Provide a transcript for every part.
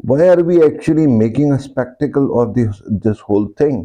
why are we actually making a spectacle of this whole thing।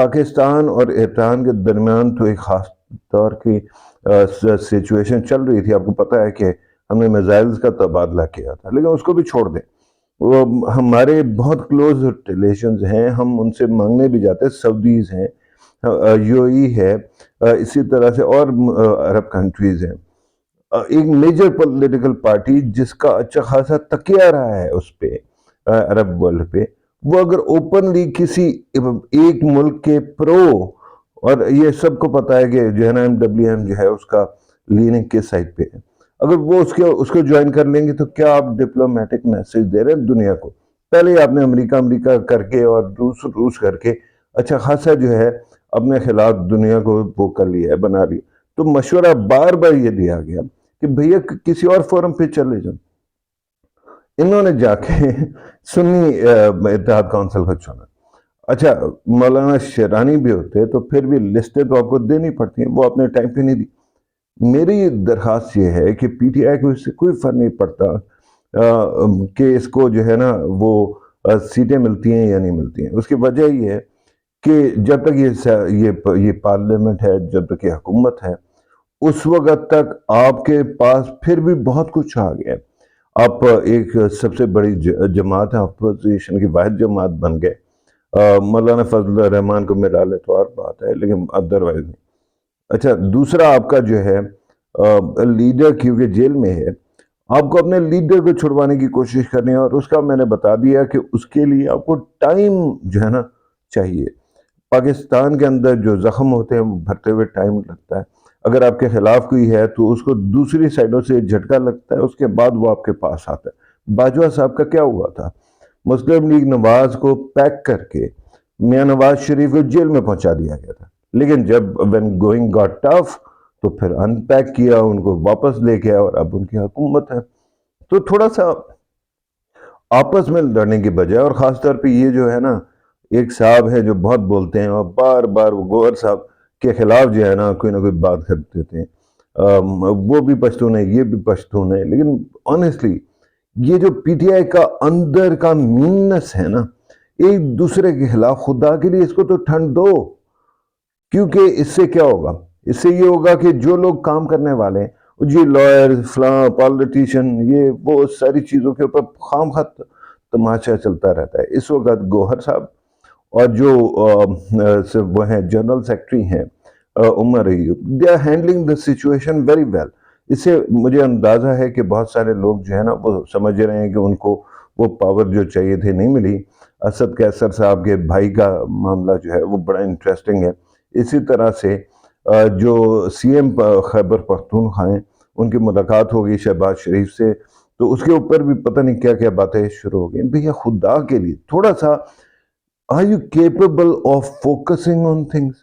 Pakistan اور ایران کے درمیان تو ایک خاص طور کی سچویشن چل رہی تھی. آپ کو پتہ ہے کہ ہم نے میزائلز کا تبادلہ کیا تھا، لیکن اس کو بھی چھوڑ دیں. وہ ہمارے بہت کلوز ریلیشنز ہیں، ہم ان سے مانگنے بھی جاتے ہیں. سعودیز ہیں، یو اے ای ہے، اسی طرح سے اور عرب کنٹریز ہیں. ایک میجر پولیٹیکل پارٹی جس کا اچھا خاصا تکیہ رہا ہے اس پہ، عرب ورلڈ پہ، وہ اگر اوپنلی کسی ایک ملک کے پرو، اور یہ سب کو پتہ ہے کہ جو ہے نا MWM جو ہے اس کا لیننگ کس سائڈ پہ ہے، اگر وہ اس کو جوائن کر لیں گے تو کیا آپ ڈپلومیٹک میسج دے رہے ہیں دنیا کو؟ پہلے ہی آپ نے امریکہ کر کے اور روس کر کے اچھا خاصا جو ہے اپنے خلاف دنیا کو وہ کر لیا ہے، بنا لیا. تو مشورہ بار بار یہ دیا گیا کہ بھیا کسی اور فورم پہ چلے جاؤ. انہوں نے جا کے سنی اتحاد کونسل کو چنا. اچھا مولانا شیرانی بھی ہوتے تو پھر بھی لسٹیں تو آپ کو دینی پڑتی ہیں، وہ اپنے ٹائم پہ نہیں دی. میری درخواست یہ ہے کہ پی ٹی آئی کو اس سے کوئی فرق نہیں پڑتا کہ اس کو جو ہے نا وہ سیٹیں ملتی ہیں یا نہیں ملتی ہیں. اس کی وجہ یہ ہے کہ جب تک یہ پارلیمنٹ ہے، جب تک یہ حکومت ہے، اس وقت تک آپ کے پاس پھر بھی بہت کچھ آ گیا. آپ ایک سب سے بڑی جماعت ہے، اپوزیشن کی واحد جماعت بن گئے. مولانا فضل الرحمان کو ملا لے تو اور بات ہے، لیکن ادروائز نہیں. اچھا دوسرا آپ کا جو ہے لیڈر کیونکہ جیل میں ہے، آپ کو اپنے لیڈر کو چھڑوانے کی کوشش کرنی ہے، اور اس کا میں نے بتا دیا کہ اس کے لیے آپ کو ٹائم جو ہے نا چاہیے. پاکستان کے اندر جو زخم ہوتے ہیں وہ بھرتے ہوئے ٹائم لگتا ہے. اگر آپ کے خلاف کوئی ہے تو اس کو دوسری سائڈوں سے جھٹکا لگتا ہے، اس کے بعد وہ آپ کے پاس آتا ہے. باجوہ صاحب کا کیا ہوا تھا؟ مسلم لیگ نواز کو پیک کر کے میاں نواز شریف کو جیل میں پہنچا دیا گیا تھا، لیکن جب when going got tough تو پھر ان پیک کیا، ان کو واپس لے کے آیا، اور اب ان کی حکومت ہے. تو تھوڑا سا آپس میں لڑنے کی بجائے، اور خاص طور پہ یہ جو ہے نا ایک صاحب ہے جو بہت بولتے ہیں اور بار بار وہ گوہر صاحب کے خلاف جو ہے نا کوئی نہ کوئی بات کر دیتے ہیں. وہ بھی پشتون ہے، یہ بھی پشتون ہے، لیکن آنیسٹلی یہ جو پی ٹی آئی کا اندر کا مینس ہے نا ایک دوسرے کے خلاف، خدا کے لیے اس کو تو ٹھنڈ دو. کیونکہ اس سے کیا ہوگا؟ اس سے یہ ہوگا کہ جو لوگ کام کرنے والے ہیں جی، لائر فلاں پالیٹیشین، یہ وہ ساری چیزوں کے اوپر خام خط تماشا چلتا رہتا ہے. اس وقت گوہر صاحب اور جو وہ ہیں جنرل سیکرٹری ہیں Umar Ayub, they are handling the situation very well. اس سے مجھے اندازہ ہے کہ بہت سارے لوگ جو ہے نا وہ سمجھ رہے ہیں کہ ان کو وہ پاور جو چاہیے تھے نہیں ملی. اسد قیصر صاحب کے بھائی کا معاملہ جو ہے وہ بڑا انٹرسٹنگ ہے. اسی طرح سے جو سی ایم خیبر پختونخوا ہیں، ان کی ملاقات ہوگی شہباز شریف سے، تو اس کے اوپر بھی پتہ نہیں کیا کیا باتیں شروع ہو گئی. بھیا خدا کے لیے تھوڑا سا are you capable of focusing on things؟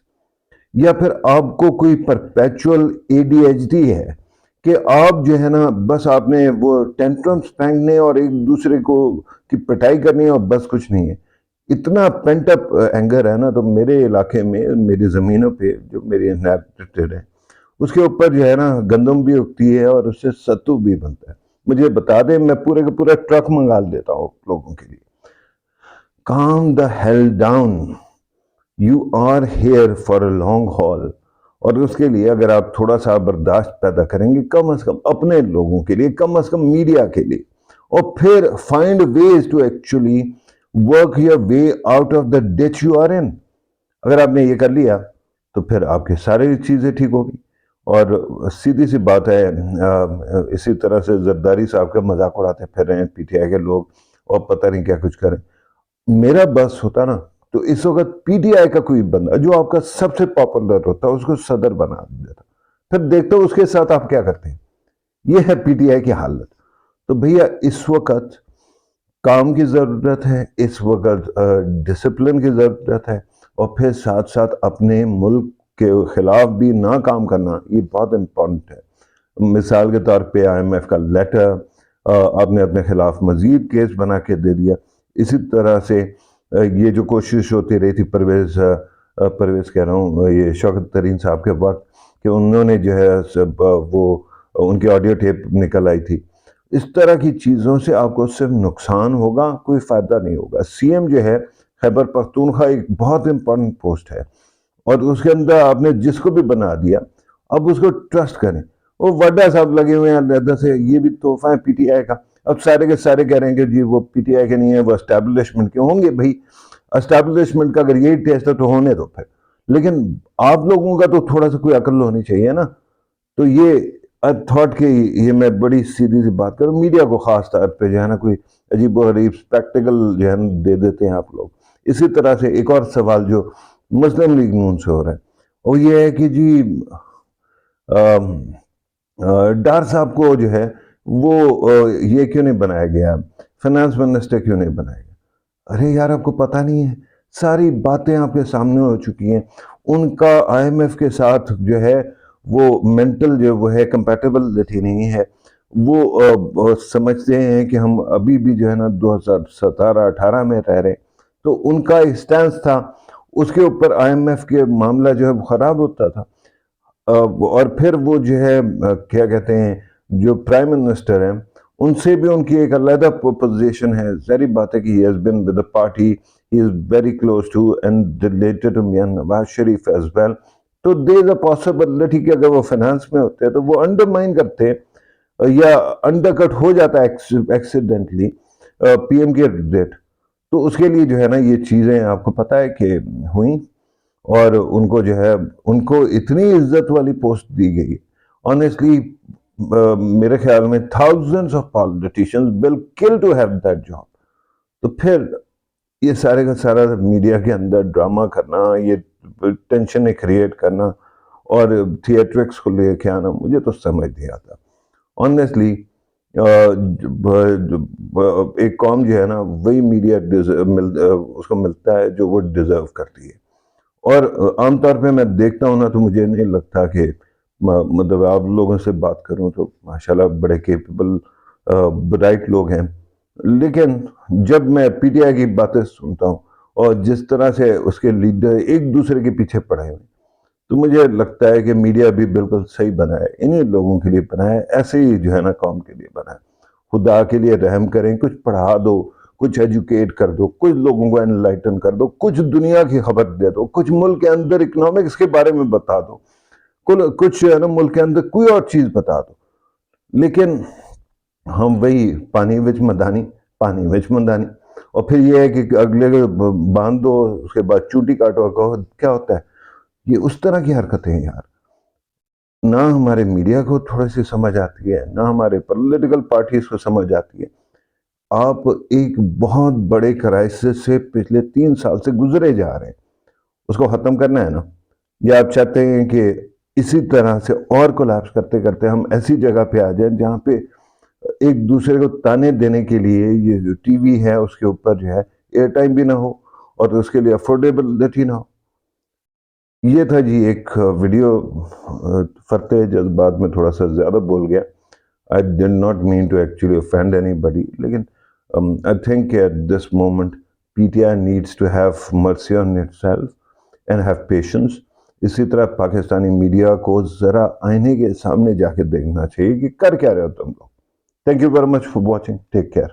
یا پھر آپ کو کوئی پرپیچول ADHD ہے کہ آپ جو ہے نا بس آپ نے وہ ٹینٹرمز پھینکنے اور ایک دوسرے کو کی پٹائی کرنی ہے اور بس کچھ نہیں ہے. اتنا پینٹ اپ اینگر ہے نا. تو میرے علاقے میں میری زمینوں پہ جو میری انہیریٹڈ ہے اس کے اوپر جو ہے نا گندم بھی اگتی ہے اور اس سے ستو بھی بنتا ہے. مجھے بتا دیں، میں پورے کا پورا ٹرک منگا دیتا ہوں لوگوں کے لیے. calm the hell down. You are here for a long haul. اور اس کے لیے اگر آپ تھوڑا سا برداشت پیدا کریں گے، کم از کم اپنے لوگوں کے لیے، کم از کم میڈیا کے لیے، اور پھر find ways to actually work your way out of the ditch you are in. اگر آپ نے یہ کر لیا تو پھر آپ کے سارے چیزیں ٹھیک ہوگی. اور سیدھی سی بات ہے، اسی طرح سے زرداری صاحب کا مذاق اڑاتے پھر رہے ہیں پی ٹی آئی کے لوگ، اور پتہ نہیں کیا کچھ کریں. میرا بس ہوتا نا تو اس وقت پی ٹی آئی کا کوئی بندہ جو آپ کا سب سے پاپولر ہوتا ہے اس کو صدر بنا دیتا، پھر دیکھتا ہوں اس کے ساتھ آپ کیا کرتے ہیں. یہ ہے پی ٹی آئی کی حالت. تو بھیا اس وقت کام کی ضرورت ہے، اس وقت ڈسپلن کی ضرورت ہے، اور پھر ساتھ ساتھ اپنے ملک کے خلاف بھی نہ کام کرنا، یہ بہت امپورٹنٹ ہے. مثال کے طور پہ IMF کا لیٹر آپ نے اپنے خلاف مزید کیس بنا کے دے دیا. اسی طرح سے یہ جو کوشش ہوتی رہی تھی پرویز کہہ رہا ہوں، یہ شوکت ترین صاحب کے وقت، کہ انہوں نے جو ہے وہ ان کی آڈیو ٹیپ نکل آئی تھی. اس طرح کی چیزوں سے آپ کو صرف نقصان ہوگا، کوئی فائدہ نہیں ہوگا. سی ایم جو ہے خیبر پختونخوا ایک بہت امپورٹنٹ پوسٹ ہے، اور اس کے اندر آپ نے جس کو بھی بنا دیا اب اس کو ٹرسٹ کریں. وہ وڈا صاحب لگے ہوئے ہیں علیحدہ سے، یہ بھی تحفہ ہے پی ٹی آئی کا. اب سارے کے سارے کہہ رہے ہیں کہ جی وہ پی ٹی آئی کے نہیں ہے، وہ اسٹیبلشمنٹ کے ہوں گے. بھائی اسٹیبلشمنٹ کا اگر یہی ٹیسٹ ہے تو ہونے دو پھر، لیکن آپ لوگوں کا تو تھوڑا سا کوئی عقل ہونی چاہیے نا. تو یہ تھاٹ کہ یہ میں بڑی سیدھی سی بات کروں، میڈیا کو خاص طور پہ جو ہے نا کوئی عجیب و غریب اسپیکٹیکل جو ہے نا دے دیتے ہیں آپ لوگ. اسی طرح سے ایک اور سوال جو مسلم لیگ نون سے ہو رہا ہے وہ یہ ہے کہ جی ڈار صاحب کو جو ہے وہ یہ کیوں نہیں بنایا گیا، فائنانس منسٹر کیوں نہیں بنایا گیا؟ ارے یار آپ کو پتہ نہیں ہے، ساری باتیں آپ کے سامنے ہو چکی ہیں. ان کا آئی ایم ایف کے ساتھ جو ہے وہ مینٹل جو وہ ہے کمپیٹیبلٹی نہیں ہے. وہ سمجھتے ہیں کہ ہم ابھی بھی جو ہے نا 2017-18 میں رہ رہے. تو ان کا ایک سٹینس تھا، اس کے اوپر آئی ایم ایف کے معاملہ جو ہے وہ خراب ہوتا تھا. اور پھر وہ جو ہے کیا کہتے ہیں جو پرائم منسٹر ہیں ان سے بھی ان کی ایک علیحدہ پوزیشن ہے. ظاہری بات ہے کہ he has been with the party, he is very close to and related to Mian Nawaz Sharif as well. تو there is a possibility کہ اگر وہ فائنانس میں ہوتے ہیں تو وہ انڈرمائن کرتے یا انڈر کٹ ہو جاتا ہے ایکسیڈنٹلی پی ایم کے ریٹ. تو اس کے لیے جو ہے نا یہ چیزیں آپ کو پتہ ہے کہ ہوئیں، اور ان کو جو ہے ان کو اتنی عزت والی پوسٹ دی گئی. آنیسٹلی میرے خیال میں thousands of politicians will kill to have that job. تو پھر یہ سارے کا سارا میڈیا کے اندر ڈرامہ کرنا، یہ ٹینشنیں کریٹ کرنا اور تھیٹرکس کو لے کے آنا، مجھے تو سمجھ نہیں آتا. آنیسٹلی ایک قوم جو ہے نا وہی میڈیا اس کو ملتا ہے جو وہ ڈیزرو کرتی ہے. اور عام طور پہ میں دیکھتا ہوں نا تو مجھے نہیں لگتا کہ مطلب آپ لوگوں سے بات کروں تو ماشاءاللہ بڑے کیپیبل برائٹ لوگ ہیں، لیکن جب میں پی ٹی آئی کی باتیں سنتا ہوں اور جس طرح سے اس کے لیڈر ایک دوسرے کے پیچھے پڑے ہوئے، تو مجھے لگتا ہے کہ میڈیا بھی بالکل صحیح بنا ہے، انہی لوگوں کے لیے بنا ہے، ایسے ہی جو ہے نا قوم کے لیے بنا ہے. خدا کے لیے رحم کریں، کچھ پڑھا دو، کچھ ایجوکیٹ کر دو، کچھ لوگوں کو انلائٹن کر دو، کچھ دنیا کی خبر دے دو، کچھ ملک کے اندر اکنامکس کے بارے میں بتا دو، کچھ ہے نا ملک کے اندر کوئی اور چیز بتا دو. لیکن ہم وہی پانی وچ مدانی، پانی وچ مدانی. اور پھر یہ ہے کہ اگلے باندھ دو، اس کے بعد چوٹی کاٹو اور کہو کیا ہوتا ہے. یہ اس طرح کی حرکتیں ہیں یار. نہ ہمارے میڈیا کو تھوڑی سی سمجھ آتی ہے، نہ ہمارے پولیٹیکل پارٹیز کو سمجھ آتی ہے. آپ ایک بہت بڑے کرائسس سے پچھلے 3 سال سے گزرے جا رہے ہیں، اس کو ختم کرنا ہے نا. یا آپ چاہتے ہیں کہ اسی طرح سے اور کولیپس کرتے کرتے ہم ایسی جگہ پہ آ جائیں جہاں پہ ایک دوسرے کو تانے دینے کے لیے یہ جو ٹی وی ہے اس کے اوپر جو ہے ایئر ٹائم بھی نہ ہو اور اس کے لیے افورڈیبلٹی نہ ہو. یہ تھا جی ایک ویڈیو. فرتے جذبات میں تھوڑا سا زیادہ بول گیا. I did not mean to actually offend anybody. لیکن I think at this moment PTI needs to have mercy on itself and have patience. اسی طرح پاکستانی میڈیا کو ذرا آئینے کے سامنے جا کے دیکھنا چاہیے کہ کر کیا رہے ہو تم لوگ. Thank you very much for watching. Take care.